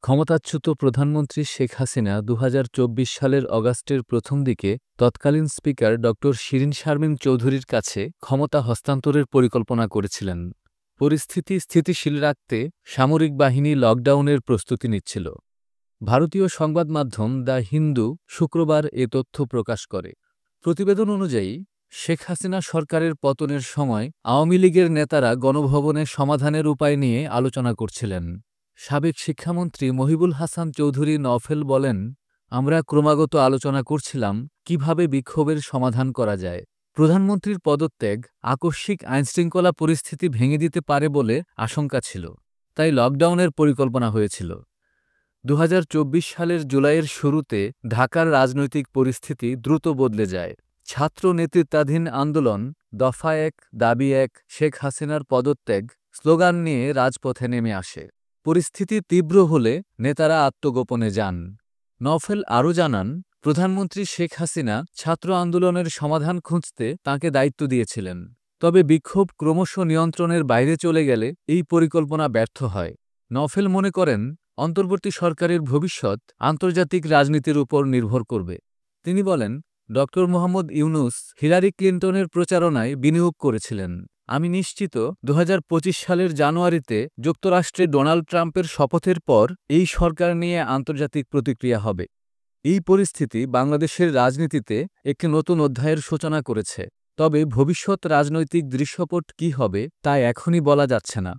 ক্ষমতাচ্যুত প্রধানমন্ত্রী শেখ হাসিনা ২০২৪ সালের অগাস্টের প্রথম দিকে তৎকালীন স্পিকার ড শিরীন শারমিন চৌধুরীর কাছে ক্ষমতা হস্তান্তরের পরিকল্পনা করেছিলেন। পরিস্থিতি স্থিতিশীল রাখতে সামরিক বাহিনী লকডাউনের প্রস্তুতি নিচ্ছিল। ভারতীয় সংবাদমাধ্যম দ্য হিন্দু শুক্রবার এ তথ্য প্রকাশ করে। প্রতিবেদন অনুযায়ী, শেখ হাসিনা সরকারের পতনের সময় আওয়ামী লীগের নেতারা গণভবনে সমাধানের উপায় নিয়ে আলোচনা করছিলেন। সাবেক শিক্ষামন্ত্রী মহিবুল হাসান চৌধুরী নওফেল বলেন, আমরা ক্রমাগত আলোচনা করছিলাম কিভাবে বিক্ষোভের সমাধান করা যায়। প্রধানমন্ত্রীর পদত্যাগ আকস্মিক আইনশৃঙ্খলা পরিস্থিতি ভেঙে দিতে পারে বলে আশঙ্কা ছিল, তাই লকডাউনের পরিকল্পনা হয়েছিল। ২০২৪ সালের জুলাইয়ের শুরুতে ঢাকার রাজনৈতিক পরিস্থিতি দ্রুত বদলে যায়। ছাত্র নেতৃত্বাধীন আন্দোলন দফা এক, দাবি এক, শেখ হাসিনার পদত্যাগ স্লোগান নিয়ে রাজপথে নেমে আসে। পরিস্থিতি তীব্র হলে নেতারা আত্মগোপনে যান। নওফেল আরও জানান, প্রধানমন্ত্রী শেখ হাসিনা ছাত্র আন্দোলনের সমাধান খুঁজতে তাঁকে দায়িত্ব দিয়েছিলেন। তবে বিক্ষোভ ক্রমশ নিয়ন্ত্রণের বাইরে চলে গেলে এই পরিকল্পনা ব্যর্থ হয়। নওফেল মনে করেন, অন্তর্বর্তী সরকারের ভবিষ্যৎ আন্তর্জাতিক রাজনীতির উপর নির্ভর করবে। তিনি বলেন, ড মোহাম্মদ ইউনূস হিলারি ক্লিন্টনের প্রচারণায় বিনিয়োগ করেছিলেন। আমি নিশ্চিত ২০২৫ সালের জানুয়ারিতে যুক্তরাষ্ট্রে ডোনাল্ড ট্রাম্পের শপথের পর এই সরকার নিয়ে আন্তর্জাতিক প্রতিক্রিয়া হবে। এই পরিস্থিতি বাংলাদেশের রাজনীতিতে একটি নতুন অধ্যায়ের সূচনা করেছে। তবে ভবিষ্যৎ রাজনৈতিক দৃশ্যপট কী হবে তা এখনই বলা যাচ্ছে না।